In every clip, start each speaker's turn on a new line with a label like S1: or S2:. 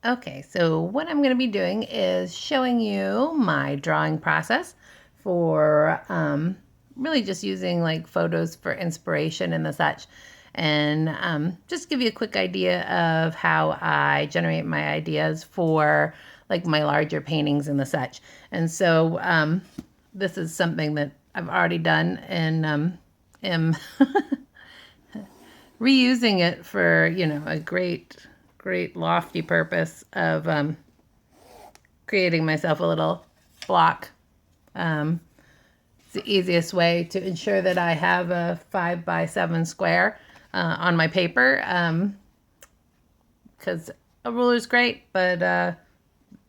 S1: Okay, so what I'm going to be doing is showing you my drawing process for really just using like photos for inspiration and the such. And just give you a quick idea of how I generate my ideas for like my larger paintings and the such. And so this is something that I've already done and am reusing it for, a great lofty purpose of creating myself a little block. It's the easiest way to ensure that I have a 5x7 square on my paper, because a ruler is great, but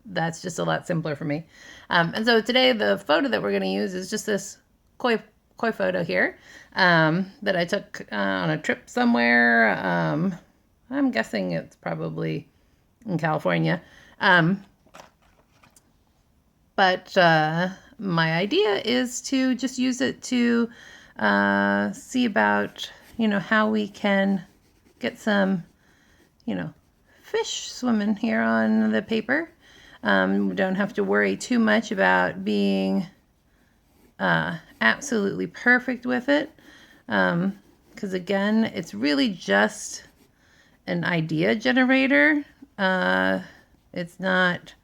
S1: that's just a lot simpler for me. And so today the photo that we're going to use is just this koi photo here that I took on a trip somewhere. I'm guessing it's probably in California. But my idea is to just use it to see about, how we can get some, fish swimming here on the paper. We don't have to worry too much about being absolutely perfect with it. Because again, it's really just an idea generator. It's not,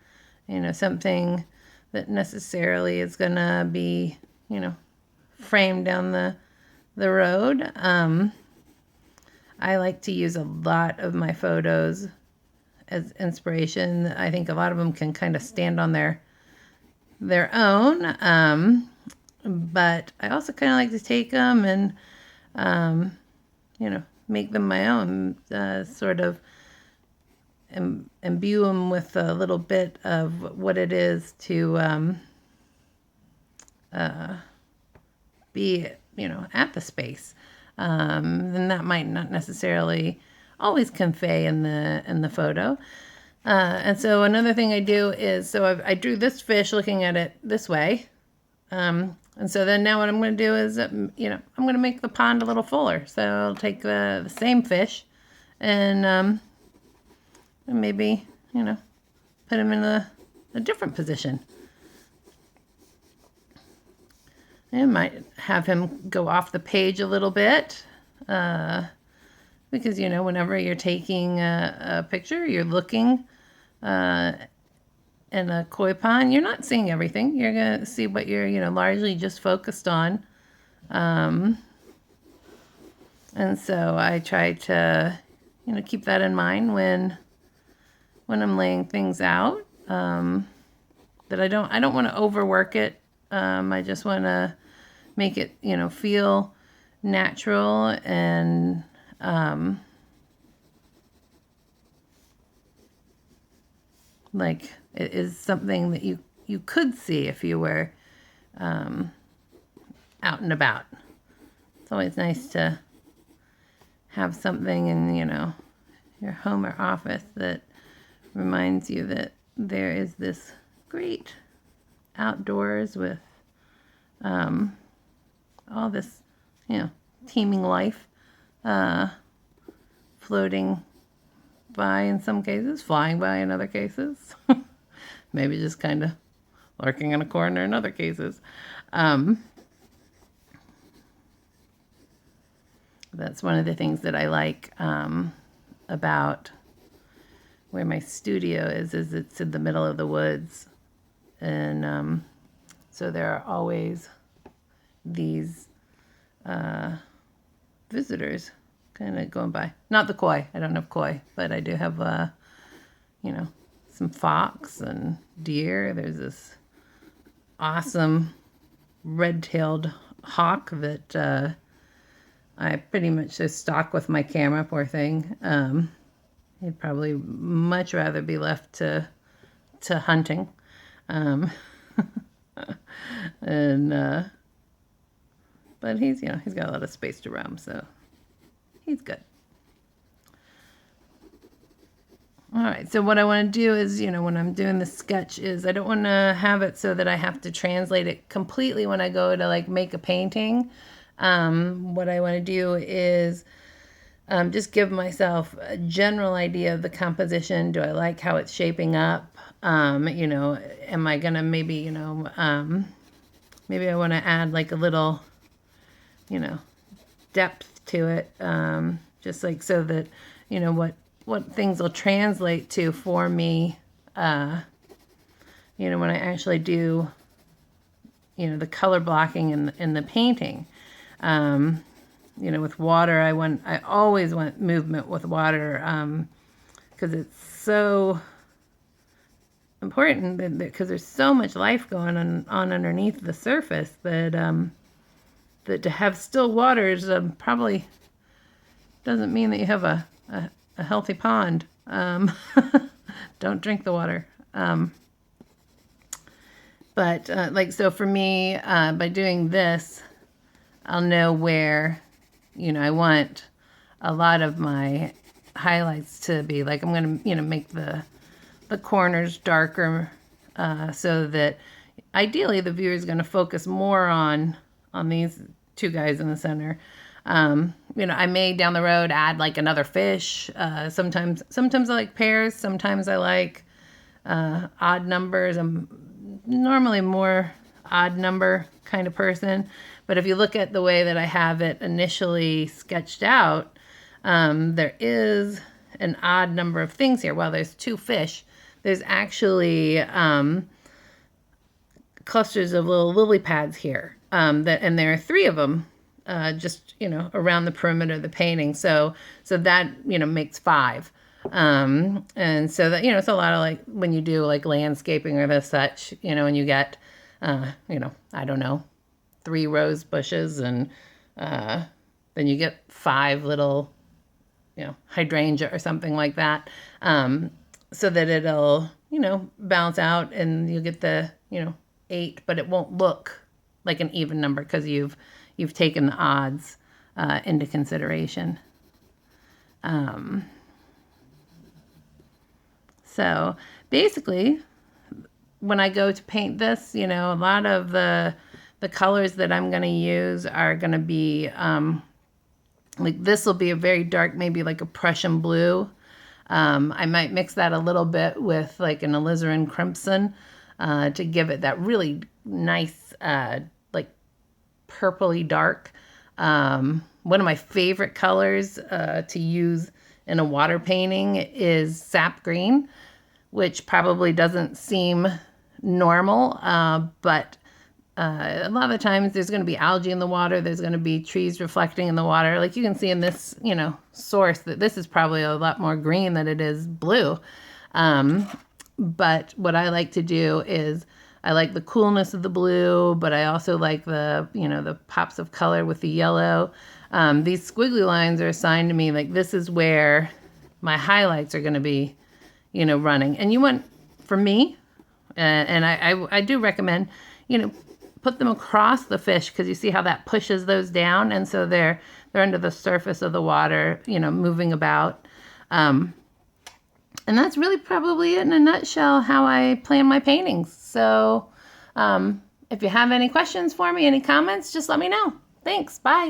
S1: something that necessarily is going to be, framed down the road. I like to use a lot of my photos as inspiration. I think a lot of them can kind of stand on their own. But I also kind of like to take them and, make them my own, sort of imbue them with a little bit of what it is to be, at the space. And that might not necessarily always convey in the photo. And so another thing I do is, so I drew this fish looking at it this way. And so then now what I'm going to do is, I'm going to make the pond a little fuller. So I'll take the same fish and maybe, put him in a different position. I might have him go off the page a little bit, because, whenever you're taking a picture, you're looking in a koi pond, you're not seeing everything. You're going to see what you're, largely just focused on. And so I try to, keep that in mind when I'm laying things out, that I don't want to overwork it. I just want to make it, feel natural and like it is something that you could see if you were out and about. It's always nice to have something in, your home or office that reminds you that there is this great outdoors with all this, teeming life floating by in some cases, flying by in other cases, maybe just kind of lurking in a corner in other cases. That's one of the things that I like about where my studio is it's in the middle of the woods. And so there are always these visitors kind of going by. Not the koi. I don't have koi, but I do have, some fox and deer. There's this awesome red-tailed hawk that I pretty much just stalk with my camera, poor thing. He'd probably much rather be left to hunting. And but he's got a lot of space to roam, so he's good. All right, so what I want to do is, when I'm doing the sketch is I don't want to have it so that I have to translate it completely when I go to like make a painting. What I want to do is just give myself a general idea of the composition. Do I like how it's shaping up? You know, am I gonna maybe, you know, maybe I want to add like a little, you know, depth to it, just like so that, you know, what things will translate to for me, you know, when I actually do, you know, the color blocking in the painting. You know, with water, I always want movement with water, because it's so important, because there's so much life going on underneath the surface that that to have still water is probably doesn't mean that you have a healthy pond. Don't drink the water. But like, so for me, by doing this, I'll know where, you know, I want a lot of my highlights to be. Like, I'm going to, you know, make the corners darker, so that ideally the viewer is going to focus more on these two guys in the center. You know, I may down the road add like another fish. Sometimes I like pairs. Sometimes I like odd numbers. I'm normally more odd number kind of person. But if you look at the way that I have it initially sketched out, there is an odd number of things here. While there's two fish, there's actually clusters of little lily pads here. And there are 3 of them, just, you know, around the perimeter of the painting. So that, you know, makes 5. And so that, you know, it's a lot of like when you do like landscaping or the such, you know, and you get, you know, I don't know, 3 rose bushes, and then you get 5 little, you know, hydrangea or something like that, so that it'll, you know, balance out and you get the, you know, 8, but it won't look like an even number because you've taken the odds into consideration. So basically, when I go to paint this, you know, a lot of the colors that I'm going to use are going to be, like this will be a very dark, maybe like a Prussian blue. I might mix that a little bit with like an alizarin crimson, to give it that really nice, like purpley dark. One of my favorite colors to use in a water painting is sap green, which probably doesn't seem normal, but a lot of the times there's going to be algae in the water. There's going to be trees reflecting in the water. Like you can see in this, you know, source that this is probably a lot more green than it is blue. But what I like to do is I like the coolness of the blue, but I also like the, you know, the pops of color with the yellow. These squiggly lines are assigned to me, like this is where my highlights are going to be, you know, running. And you want, for me, and I do recommend, you know, put them across the fish, because you see how that pushes those down, and so they're under the surface of the water, you know, moving about. And that's really probably it in a nutshell how I plan my paintings. So if you have any questions for me, any comments, just let me know. Thanks. Bye.